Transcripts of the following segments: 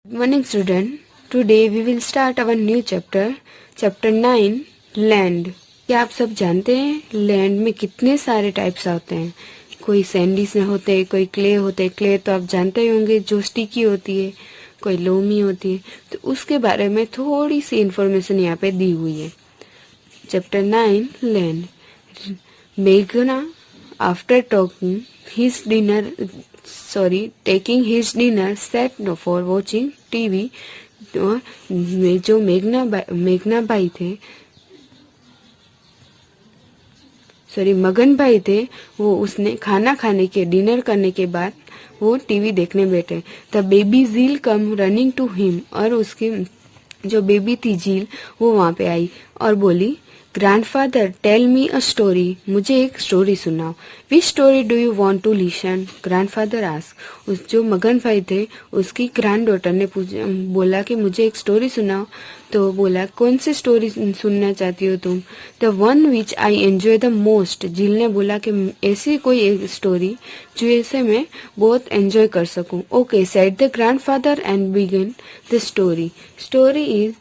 Good morning, student. Today we will start our new chapter, chapter 9, Land. क्या आप सब जानते हैं लैंड में कितने सारे टाइप्स होते हैं? कोई सैंडी से होते हैं, कोई क्ले होते हैं. क्ले तो आप जानते ही होंगे जो स्टिकी होती है, कोई लोमी होती है. तो उसके बारे में थोड़ी सी इंफॉर्मेशन यहाँ पे दी हुई है. Chapter 9, land. मेघना after taking his dinner sat for watching TV. और जो मेघना भाई थे, मगन भाई थे, वो उसने खाना खाने के डिनर करने के बाद वो टीवी देखने बैठे. द बेबी झील कम रनिंग टू हिम. और उसकी जो बेबी थी झील वो वहां पे आई और बोली, grandfather tell me a story. मुझे एक स्टोरी सुनाओ. Which story do you want to listen? Grandfather ask. उस जो मगन भाई थे उसकी ग्रैंड डॉटर ने बोला कि मुझे एक स्टोरी सुनाओ. तो बोला, कौन सी स्टोरी सुनना चाहती हो तुम? The one which I enjoy the most. झील ने बोला कि ऐसी कोई एक स्टोरी जो ऐसे मैं बहुत एंजॉय कर सकूं. Okay said the grandfather and begin the story. Story is,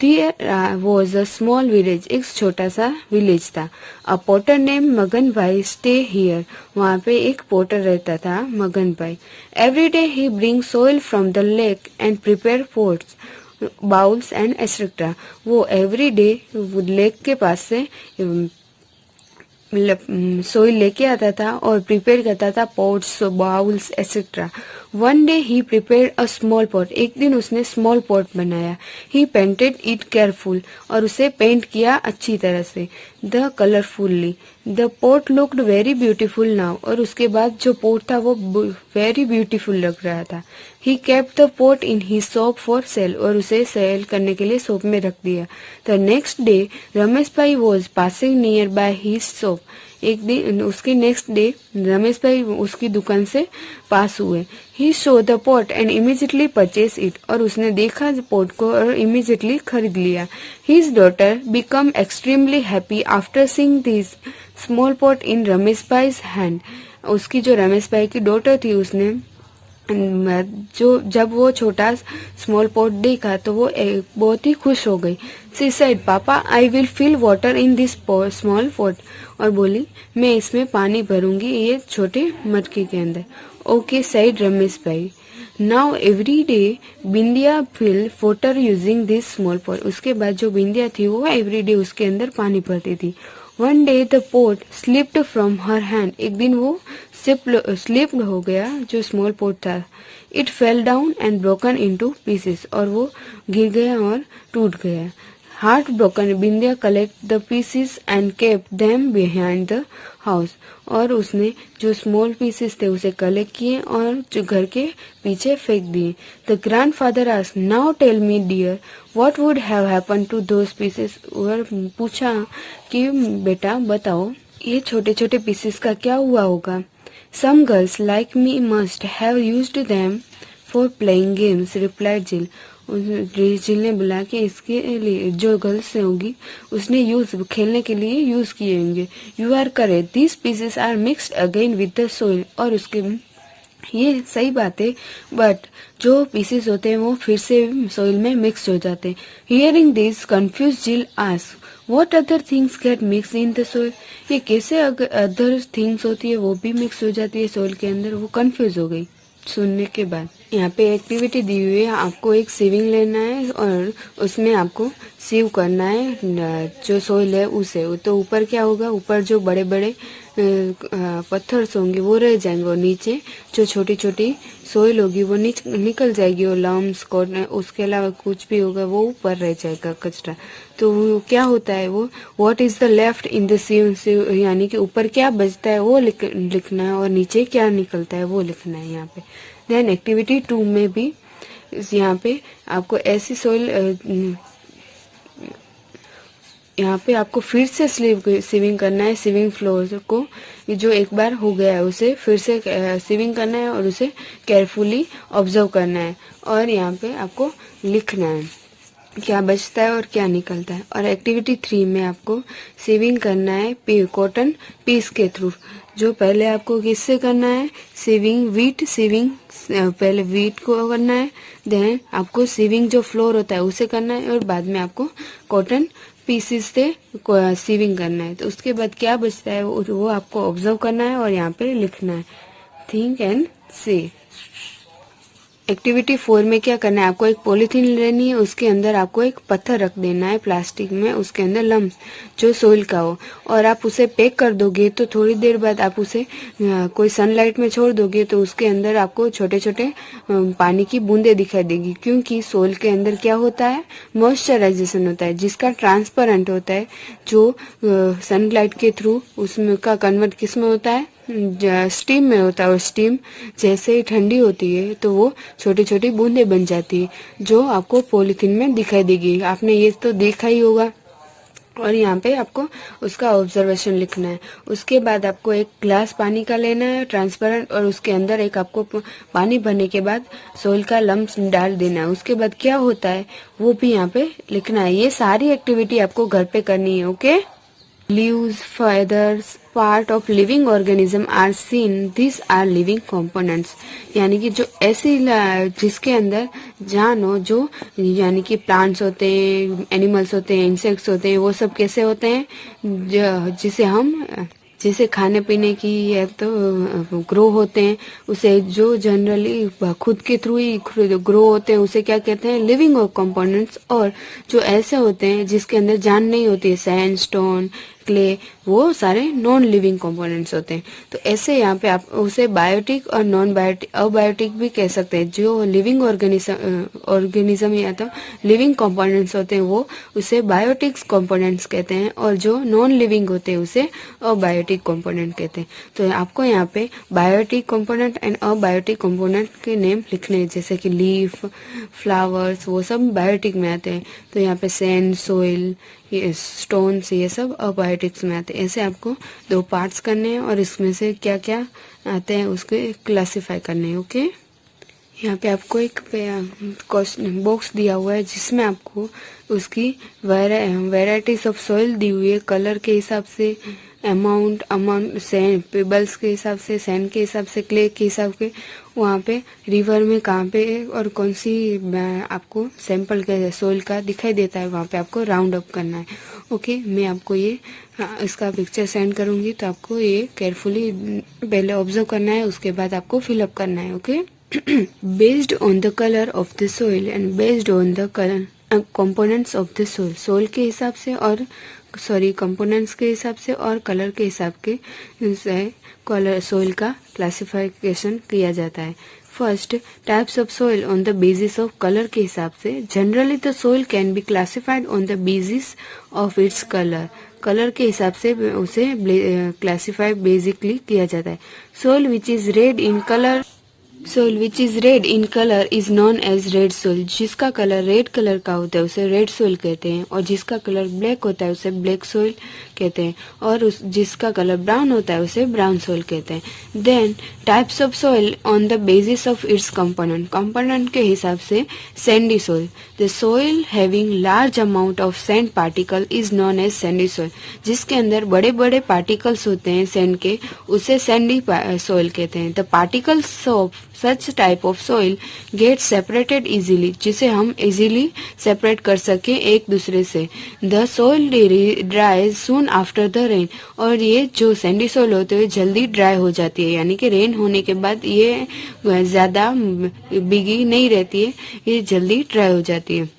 there was a small village. एक छोटा सा विलेज था. अ पोटर नेम मगन भाई स्टे हियर. वहाँ पे एक पोटर रहता था, Magan bhai. Every day he bring soil from the lake and prepare pots, bowls and etcetera. वो एवरी डे लेक के पास से सोइल लेके आता था और प्रिपेयर करता था pots, bowls etcetera. One day he prepare a small pot. एक दिन उसने स्मॉल पॉट बनाया. He painted it careful. और उसे पेंट किया अच्छी तरह से. The colourfully. The pot looked very beautiful now. और उसके बाद जो पॉट था वो वेरी ब्यूटीफुल लग रहा था. He kept the pot in he shop for sale. और उसे सेल करने के लिए शॉप में रख दिया. द नेक्स्ट डे रमेश भाई was passing near by his shop. एक दिन उसके नेक्स्ट डे रमेश भाई उसकी दुकान से पास हुए. He saw the pot and immediately purchase it. और उसने देखा पॉट को और इमीजिएटली खरीद लिया. His daughter become extremely happy after seeing this small pot in Ramesh bhai's hand. उसकी जो रमेश भाई की डॉटर थी उसने जो जब वो छोटा स्मॉल पॉट देखा तो वो बहुत ही खुश हो गई. She said, papa I will fill water in this small pot. और बोली, मैं इसमें पानी भरूंगी ये छोटे मटके के अंदर. Okay said Ramesh bhai. Now every day Bindiya fill water using this small pot. उसके बाद जो बिंदिया थी वो एवरी डे उसके अंदर पानी भरती थी. One day the pot slipped from her hand. एक दिन वो स्लिप्ड हो गया जो स्मॉल पोट था. It fell down and broken into pieces. और वो गिर गया और टूट गया. Heart broken Bindiya collect the pieces and kept them behind the house. और उसने जो स्मॉल पीसेस थे उसे कलेक्ट किए और जो घर के पीछे फेंक दिए. The grandfather asked, now tell me dear what would have happen to those pieces. और पूछा कि बेटा बताओ ये छोटे छोटे पीसेस का क्या हुआ होगा. Some girls like me must have used them for playing games, replied Jheel. Jheel ने बोला कि इसके लिए जो गर्ल्स होगी उसने खेलने के लिए यूज किए होंगे. You are correct. This pieces are mixed again with the soil. और उसके ये सही बात है, बट जो पीसेस होते हैं वो फिर से सोइल में मिक्स हो जाते हैं. हियरिंग दिस कंफ्यूज झील asked, what other things get mix in the soil. ये कैसे अदर थिंग्स होती है वो भी मिक्स हो जाती है सोइल के अंदर. वो कंफ्यूज हो गई सुनने के बाद. यहाँ पे एक्टिविटी दी हुई है, आपको एक सीविंग लेना है और उसमें आपको सीव करना है जो सोइल है उसे. तो ऊपर क्या होगा, ऊपर जो बड़े बड़े पत्थर्स होंगे वो रह जाएंगे और नीचे जो छोटी छोटी सोइल होगी वो निकल जाएगी. और लम्स उसके अलावा कुछ भी होगा वो ऊपर रह जाएगा कचरा. तो क्या होता है वो, what is the left in the सीव, यानी कि ऊपर क्या बचता है वो लिखना है और नीचे क्या निकलता है वो लिखना है यहाँ पे. देन एक्टिविटी 2 में भी यहाँ पे आपको ऐसी सोइल यहाँ पे आपको फिर से सीविंग करना है. सीविंग फ्लोर को जो एक बार हो गया है उसे फिर से सीविंग करना है और उसे केयरफुली ऑब्जर्व करना है. और यहाँ पे आपको लिखना है क्या बचता है और क्या निकलता है. और एक्टिविटी 3 में आपको सीविंग करना है कॉटन पीस के थ्रू. जो पहले आपको किससे करना है, सीविंग पहले वीट को करना है, देन आपको सीविंग जो फ्लोर होता है उसे करना है, और बाद में आपको कॉटन पीसेस से सीविंग करना है। तो उसके बाद क्या बचता है वो आपको ऑब्जर्व करना है और यहाँ पे लिखना है, थिंक एंड से। एक्टिविटी 4 में क्या करना है, आपको एक पॉलीथीन लेनी है, उसके अंदर आपको एक पत्थर रख देना है प्लास्टिक में, उसके अंदर लम्स जो सोइल का हो, और आप उसे पैक कर दोगे तो थोड़ी देर बाद आप उसे कोई सनलाइट में छोड़ दोगे तो उसके अंदर आपको छोटे छोटे पानी की बूंदे दिखाई देगी, क्योंकि सोइल के अंदर क्या होता है, मॉइस्चराइजेशन होता है, जिसका ट्रांसपेरेंट होता है, जो सनलाइट के थ्रू उसमें का कन्वर्ट किस में होता है, स्टीम में होता है, और स्टीम जैसे ही ठंडी होती है तो वो छोटी छोटी बूंदे बन जाती है, जो आपको पॉलीथीन में दिखाई देगी। आपने ये तो देखा ही होगा। और यहाँ पे आपको उसका ऑब्जर्वेशन लिखना है। उसके बाद आपको एक ग्लास पानी का लेना है ट्रांसपेरेंट, और उसके अंदर एक आपको पानी भरने के बाद सोइल का लम्स डाल देना है। उसके बाद क्या होता है वो भी यहाँ पे लिखना है। ये सारी एक्टिविटी आपको घर पे करनी है, okay. Leaves, feathers, part of living organism are seen. These are living components. यानी कि जो ऐसी जिसके अंदर जान हो, जो यानी कि प्लांट्स होते हैं, एनिमल्स होते हैं, इंसेक्ट्स होते हैं, वो सब कैसे होते हैं, जिसे खाने पीने की या तो ग्रो होते हैं, उसे जो जनरली खुद के थ्रू ही ग्रो होते हैं उसे क्या कहते हैं, लिविंग कंपोनेंट्स। और जो ऐसे होते हैं जिसके अंदर जान नहीं होती है, सैंड, स्टोन, क्ले, वो सारे नॉन लिविंग कंपोनेंट्स होते हैं। तो ऐसे यहाँ पे आप उसे बायोटिक और नॉन बायोटिक, अबायोटिक भी कह सकते हैं। जो लिविंग ऑर्गेनिज्म या तो लिविंग कंपोनेंट्स होते हैं वो उसे बायोटिक्स कंपोनेंट्स कहते हैं, और जो नॉन लिविंग होते हैं उसे अबायोटिक कंपोनेंट कहते हैं। तो आपको यहाँ पे biotic component and abiotic component के नेम लिखने हैं, जैसे कि लीफ, फ्लावर्स, वो सब बायोटिक में आते हैं। तो यहाँ पे सैंड, सोइल, ये स्टोन्स, ये सब अबायोटिक्स में आते हैं। ऐसे आपको 2 पार्ट्स करने हैं और इसमें से क्या क्या आते हैं उसको क्लासिफाई करने हैं, ओके। यहाँ पे आपको एक क्वेश्चन बॉक्स दिया हुआ है जिसमें आपको उसकी वेराइटीज ऑफ सॉइल दी हुई है, कलर के हिसाब से, अमाउंट सैंड, पेबल्स के हिसाब से, सैंड के हिसाब से, क्ले के हिसाब के, वहाँ पे रिवर में कहाँ पे और कौन सी आपको सैंपल के सोइल का दिखाई देता है, वहाँ पे आपको राउंड अप करना है, ओके। मैं आपको ये इसका पिक्चर सेंड करूंगी, तो आपको ये केयरफुली पहले ऑब्जर्व करना है, उसके बाद आपको फिलअप करना है, okay. Based on the color of the soil and based on the color components of the soil, soil के हिसाब से और कंपोनेंट्स के हिसाब से और कलर के हिसाब के कलर सोइल का क्लासिफिकेशन किया जाता है। First, types of soil on the basis of colour के हिसाब से। Generally the soil can be classified on the basis of its colour. Colour के हिसाब से उसे क्लासिफाई बेसिकली किया जाता है। Soil which is red in colour, soil which is red in colour is known as red soil. जिसका colour red colour का होता है उसे रेड सोइल कहते हैं, और जिसका कलर ब्लैक होता है उसे ब्लैक सोइल कहते हैं, और जिसका कलर ब्राउन होता है उसे ब्राउन सोइल कहते हैं। Then types of soil on the basis of its component के हिसाब से। Sandy soil, the soil having large amount of sand particle is known as sandy soil. जिसके अंदर बड़े बड़े पार्टिकल्स होते हैं सैंड के, उसे सैंडी सोइल कहते हैं। The particles of such type of soil get separated easily, जिसे हम इजीली सेपरेट कर सके एक दूसरे से। The soil dry soon after the rain, और ये जो सैंडी सोइल होते हुए जल्दी ड्राई हो जाती है, यानी कि रेन होने के बाद ये ज्यादा भीगी नहीं रहती है, ये जल्दी ड्राई हो जाती है।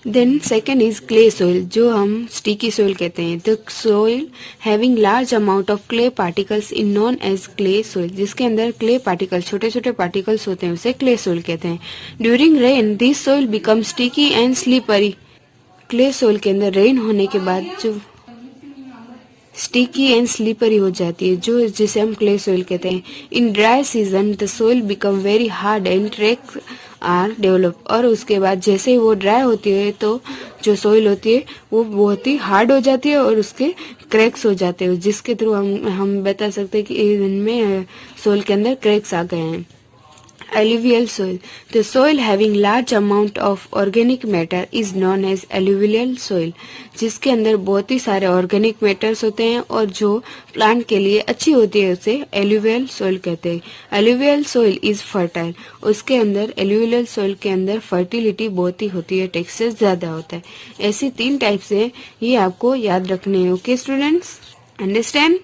Then second is clay soil, जो हम स्टिकी सोइल कहते हैं। The soil having large amount of clay particles in known as clay soil. जिसके अंदर क्ले पार्टिकल, छोटे छोटे पार्टिकल्स होते हैं, उसे क्ले सोइल कहते हैं। During rain this soil become sticky and slippery. Clay soil के अंदर रेन होने के बाद जो स्टिकी एंड स्लीपरी हो जाती है, जो जिसे हम क्ले सोइल कहते हैं। In dry season the soil become very hard and cracks are develop, और उसके बाद जैसे ही वो ड्राई होती है तो जो सोइल होती है वो बहुत ही हार्ड हो जाती है और उसके क्रैक्स हो जाते हैं, जिसके थ्रू हम बता सकते हैं कि इनमें सोइल के अंदर क्रैक्स आ गए हैं। Alluvial soil. The soil having large amount of organic matter is known as alluvial soil. जिसके अंदर बहुत ही सारे ऑर्गेनिक मैटर्स होते हैं और जो प्लांट के लिए अच्छी होती है उसे एलुवियल सोइल कहते हैं. Alluvial soil is fertile. उसके अंदर एलुवियल सोइल के अंदर फर्टिलिटी बहुत ही होती है, टेक्सचर ज्यादा होता है. ऐसी 3 टाइप्स है, ये आपको याद रखने हैं. Okay students, understand.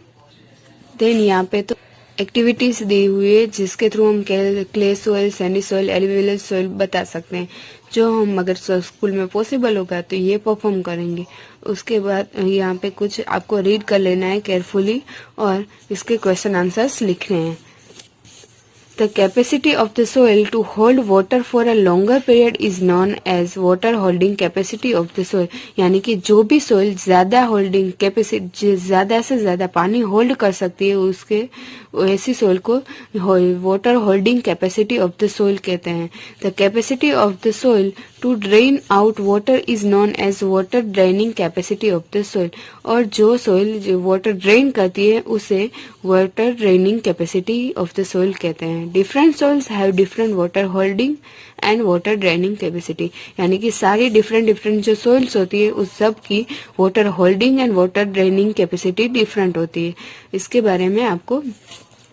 देन यहाँ पे तो एक्टिविटीज दी हुई है जिसके थ्रू हम clay soil, Sandy soil, alluvial soil बता सकते हैं. जो हम अगर स्कूल में पॉसिबल होगा तो ये परफॉर्म करेंगे. उसके बाद यहाँ पे कुछ आपको रीड कर लेना है केयरफुली और इसके क्वेश्चन आंसर्स लिखने हैं. The capacity of the soil to hold water for a longer period is known as water holding capacity of the soil. यानी कि जो भी सोइल ज्यादा होल्डिंग कैपेसिटी, ज्यादा से ज्यादा पानी होल्ड कर सकती है, उसके ऐसी सोइल को water holding capacity of the soil कहते हैं. The capacity of the soil to drain out water is known as water draining capacity of the soil. और जो सोइल वाटर ड्रेन करती है उसे water draining capacity of the soil कहते हैं. Different soils have different water holding and water draining capacity. यानी कि सारी डिफरेंट जो सोइल्स होती है उस सब की water holding and water draining capacity different होती है. इसके बारे में आपको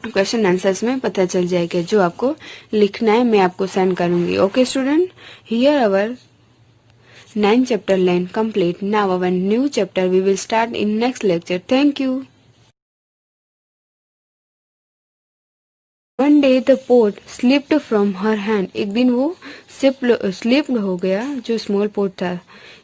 क्वेश्चन आंसर्स में पता चल जाएगा. जो आपको लिखना है मैं आपको सेंड करूंगी. Okay student, here our 9th chapter line complete. Now our new chapter we will start in next lecture. Thank you. One day the pot slipped from her hand. एक दिन वो स्लिप हो गया जो स्मॉल पोट था.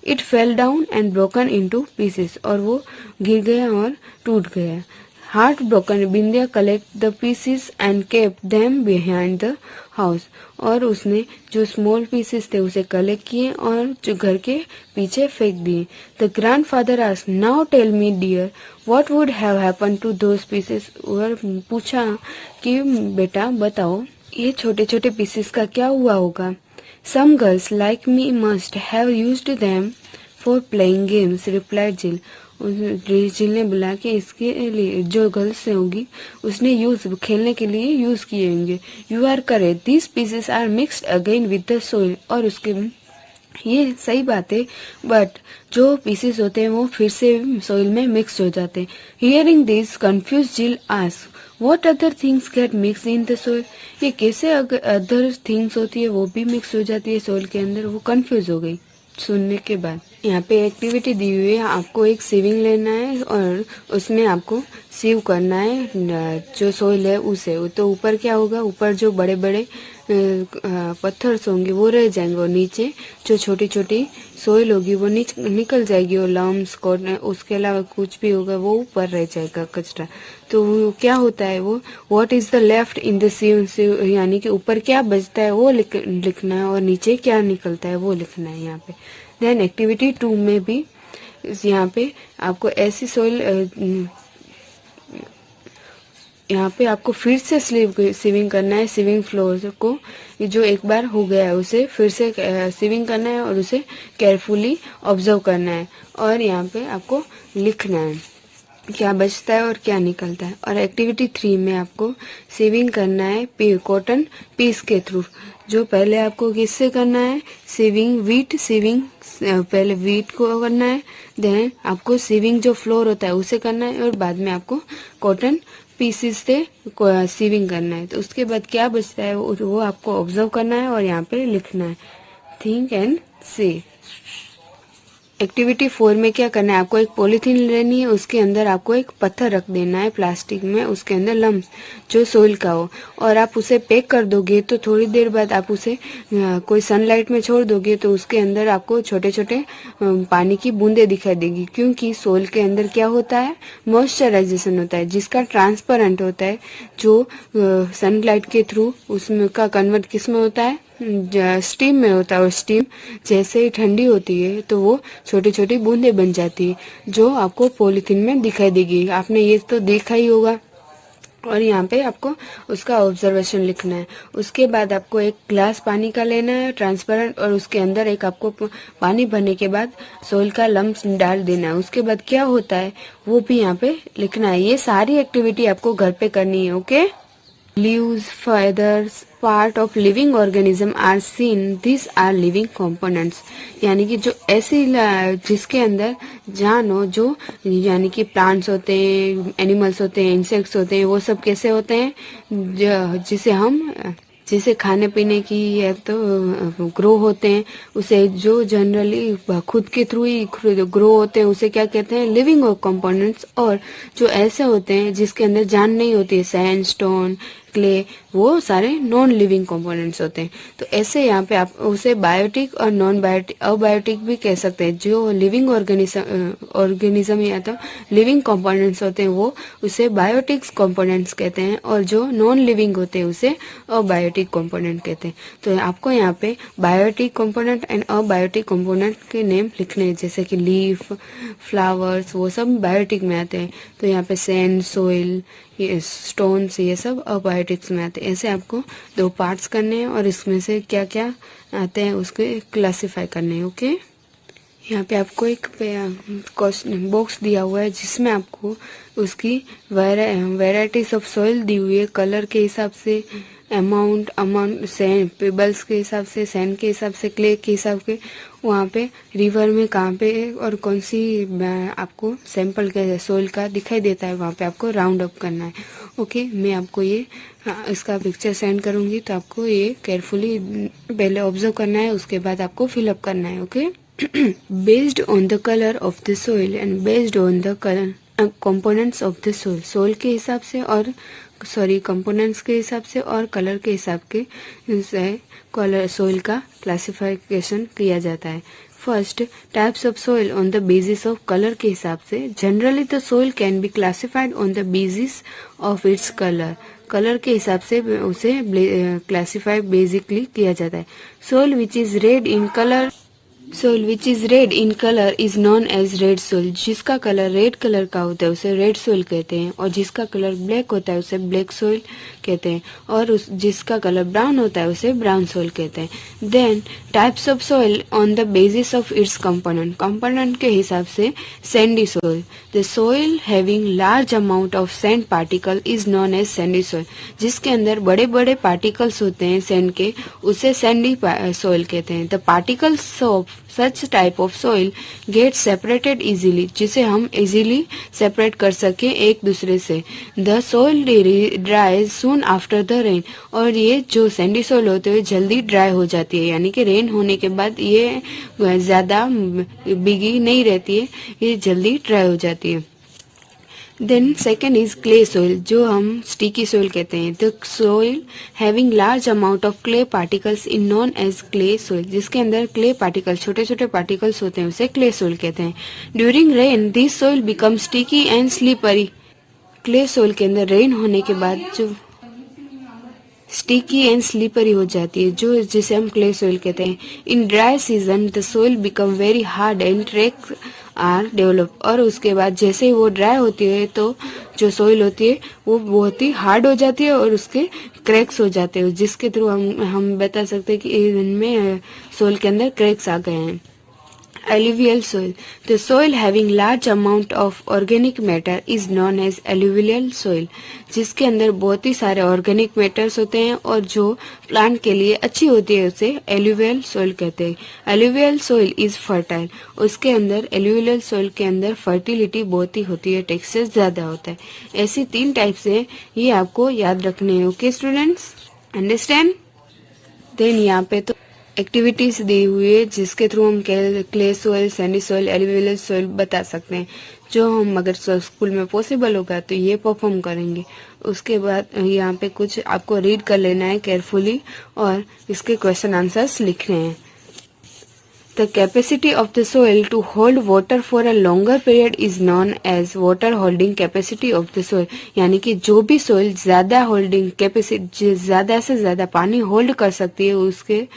It fell down and broken into pieces. और वो गिर गया और टूट गया. Heartbroken, Bindya collected the pieces and kept them behind the house. और उसने जो स्मॉल पीसेस थे उसे कलेक्ट किए और जो घर के पीछे फेंक दिए. The grandfather asked, "Now tell me, dear, what would have happened to those pieces?" और पूछा कि बेटा बताओ ये छोटे छोटे पीसेस का क्या हुआ होगा. Some girls like me must have used them for playing games, replied Jill. जिल ने बोला कि इसके लिए जो गर्ल्स होगी उसने खेलने के लिए यूज किए होंगे. You are correct, these pieces are mixed again with the soil. और उसके ये सही बात है, बट जो पीसेस होते हैं वो फिर से सोइल में मिक्स हो जाते हैं. हियरिंग दिस कंफ्यूज जिल asked, what other things get mix in the soil. ये कैसे अदर थिंग्स होती है वो भी मिक्स हो जाती है सोइल के अंदर. वो कंफ्यूज हो गई सुनने के बाद. यहाँ पे एक्टिविटी दी हुई है, आपको एक सीविंग लेना है और उसमें आपको सीव करना है जो सोइल है उसे. तो ऊपर क्या होगा, ऊपर जो बड़े बड़े पत्थर्स होंगे वो रह जाएंगे और नीचे जो छोटी छोटी सोइल होगी वो निकल जाएगी और लम्स कॉर्नर उसके अलावा कुछ भी होगा वो ऊपर रह जाएगा कचरा. तो वो क्या होता है, वो what is the left in the सीव, यानी कि ऊपर क्या बचता है वो लिखना है और नीचे क्या निकलता है वो लिखना है यहाँ पे. देन एक्टिविटी 2 में भी यहाँ पे आपको ऐसी सोइल यहाँ पे आपको फिर से सीविंग करना है. सीविंग फ्लोर को जो एक बार हो गया है उसे फिर से सीविंग करना है और उसे केयरफुली ऑब्जर्व करना है और यहाँ पे आपको लिखना है क्या बचता है और क्या निकलता है. और एक्टिविटी 3 में आपको सीविंग करना है कॉटन पीस के थ्रू. जो पहले आपको किससे करना है, सीविंग वीट, सीविंग पहले वीट को करना है, देन आपको सीविंग जो फ्लोर होता है उसे करना है और बाद में आपको कॉटन पीसेस से सीविंग करना है. तो उसके बाद क्या बचता है वो आपको ऑब्जर्व करना है और यहाँ पे लिखना है. Think and C. एक्टिविटी 4 में क्या करना है, आपको एक पॉलीथीन लेनी है, उसके अंदर आपको एक पत्थर रख देना है प्लास्टिक में, उसके अंदर लम्स जो सोइल का हो, और आप उसे पैक कर दोगे तो थोड़ी देर बाद आप उसे कोई सनलाइट में छोड़ दोगे तो उसके अंदर आपको छोटे छोटे पानी की बूंदे दिखाई देगी. क्योंकि सोइल के अंदर क्या होता है, मॉइस्चराइजेशन होता है जिसका ट्रांसपेरेंट होता है, जो सनलाइट के थ्रू उसमें का कन्वर्ट किस में होता है, स्टीम में होता है. और स्टीम जैसे ही ठंडी होती है तो वो छोटी छोटी बूंदे बन जाती है जो आपको पॉलीथीन में दिखाई देगी. आपने ये तो देखा ही होगा. और यहाँ पे आपको उसका ऑब्जर्वेशन लिखना है. उसके बाद आपको एक ग्लास पानी का लेना है ट्रांसपेरेंट और उसके अंदर एक आपको पानी भरने के बाद सोइल का लम्स डाल देना है. उसके बाद क्या होता है वो भी यहाँ पे लिखना है. ये सारी एक्टिविटी आपको घर पे करनी है. Okay. Leaves, feathers, part of living organism are seen, this are living components. यानी कि जो ऐसी जिसके अंदर जान हो, जो यानी कि प्लांट्स होते हैं, एनिमल्स होते हैं, इंसेक्ट्स होते हैं, वो सब कैसे होते हैं, जिसे खाने पीने की या तो ग्रो होते हैं, उसे जो जनरली खुद के थ्रू ही ग्रो होते हैं, उसे क्या कहते हैं, लिविंग कंपोनेंट्स। और जो ऐसे होते हैं जिसके अंदर जान नहीं होती है, सैंड, स्टोन, क्ले, वो सारे नॉन लिविंग कंपोनेंट्स होते हैं। तो ऐसे यहाँ पे आप उसे बायोटिक और नॉन बायोटिक, अबायोटिक भी कह सकते हैं। जो लिविंग ऑर्गेनिज्म या तो लिविंग कंपोनेंट्स होते हैं वो उसे बायोटिक्स कंपोनेंट्स कहते हैं, और जो नॉन लिविंग होते हैं उसे अबायोटिक कंपोनेंट कहते हैं। तो आपको यहाँ पे biotic component and abiotic component के नेम लिखने हैं, जैसे कि लीफ, फ्लावर्स, वो सब बायोटिक में आते हैं। तो यहाँ पे सैंड, सोइल, ये स्टोन्स, ये सब अबायोटिक्स में आते हैं। ऐसे आपको 2 पार्ट्स करने हैं और इसमें से क्या क्या आते हैं उसके क्लासिफाई करने हैं। ओके, यहाँ पे आपको एक क्वेश्चन बॉक्स दिया हुआ है जिसमें आपको उसकी वेराइटीज ऑफ सॉइल दी हुई है, कलर के हिसाब से, अमाउंट सैंड, पेबल्स के हिसाब से, सैंड के हिसाब से, क्ले के हिसाब से, वहाँ पे रिवर में कहाँ पे और कौन सी आपको सैंपल के सोइल का दिखाई देता है, वहाँ पे आपको राउंड अप करना है। ओके, मैं आपको ये इसका पिक्चर सेंड करूँगी, तो आपको ये केयरफुली पहले ऑब्जर्व करना है, उसके बाद आपको फिलअप करना है। Okay, based on the colour of the soil and based on the colour components of the soil, soil के हिसाब से और कंपोनेंट्स के हिसाब से और कलर के हिसाब से कलर सोइल का क्लासिफिकेशन किया जाता है। First, types of soil on the basis of colour के हिसाब से। Generally the soil can be classified on the basis of its colour, colour के हिसाब से उसे क्लासिफाई बेसिकली किया जाता है। Soil which is red in colour, soil which is red in colour is known as red soil. जिसका colour red colour का होता है उसे रेड सोइल कहते हैं, और जिसका कलर ब्लैक होता है उसे ब्लैक सोइल कहते हैं, और जिसका कलर ब्राउन होता है उसे ब्राउन सोइल कहते हैं। Then types of soil on the basis of its component, component के हिसाब से sandy soil. The soil having large amount of sand particle is known as sandy soil. जिसके अंदर बड़े बड़े पार्टिकल्स होते हैं सैंड के, उसे सैंडी सोइल कहते हैं। The particles of such type of soil get separated easily, जिसे हम easily separate कर सके एक दूसरे से। The soil dries soon after the rain, और ये जो सैंडी सोइल होते हैं जल्दी ड्राई हो जाती है, यानी कि रेन होने के बाद ये ज्यादा बिगी नहीं रहती है, ये जल्दी ड्राई हो जाती है। Then second is clay soil, जो हम स्टिकी सोइल कहते हैं। The soil having large amount of clay particles in known as clay soil, जिसके अंदर क्ले पार्टिकल, छोटे छोटे पार्टिकल्स होते हैं, उसे क्ले सोइल कहते हैं। During rain this soil become sticky and slippery. Clay soil के अंदर रेन होने के बाद जो स्टिकी एंड स्लिपरी हो जाती है, जो जिसे हम क्ले सोइल कहते हैं। In dry season the soil become very hard and cracks are develop, और उसके बाद जैसे ही वो ड्राई होती है तो जो सोइल होती है वो बहुत ही हार्ड हो जाती है और उसके क्रैक्स हो जाते हैं, जिसके थ्रू हम बता सकते हैं कि इनमें सोइल के अंदर क्रैक्स आ गए हैं। Alluvial soil, the soil having large amount of organic matter is known as alluvial soil, जिसके अंदर बहुत ही सारे ऑर्गेनिक मैटर्स होते हैं और जो प्लांट के लिए अच्छी होती है उसे एल्यूवियल सोइल कहते हैं। एल्यूवियल सोइल इज फर्टाइल, उसके अंदर एल्यूवियल सोइल के अंदर फर्टिलिटी बहुत ही होती है, टेक्सचर ज्यादा होता है। ऐसी 3 टाइप्स है, ये आपको याद रखने हैं। Okay students, understand. देन यहाँ पे तो एक्टिविटीज दी हुई है जिसके थ्रू हम clay soil, Sandy soil, alluvial soil बता सकते हैं, जो हम अगर स्कूल में पॉसिबल होगा तो ये परफॉर्म करेंगे। उसके बाद यहाँ पे कुछ आपको रीड कर लेना है केयरफुली और इसके क्वेश्चन आंसर्स लिखने हैं। The capacity of the soil to hold water for a longer period is known as water holding capacity of the soil, यानी कि जो भी सोइल ज्यादा होल्डिंग कैपेसिटी, ज्यादा से ज्यादा पानी होल्ड कर सकती है, उसके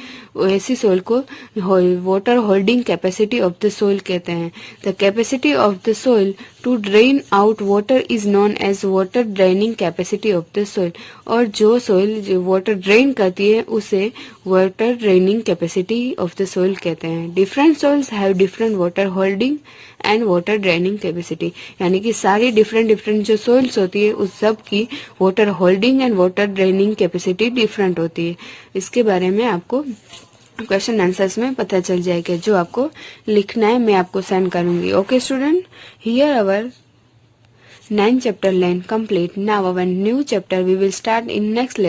ऐसी सोइल को water holding capacity of the soil कहते हैं। The capacity of the soil to drain out water is known as water draining capacity of the soil, और जो सोइल वाटर ड्रेन करती है उसे water draining capacity of the soil कहते हैं। हैं। Different soils have different water holding and water draining capacity, यानी कि सारी डिफरेंट जो सॉइल्स होती है उस सब की water holding and water draining capacity different होती है। इसके बारे में आपको क्वेश्चन आंसर्स में पता चल जाएगा, जो आपको लिखना है मैं आपको सेंड करूंगी। Okay student, here our 9th chapter line complete. Now our new chapter we will start in next lecture.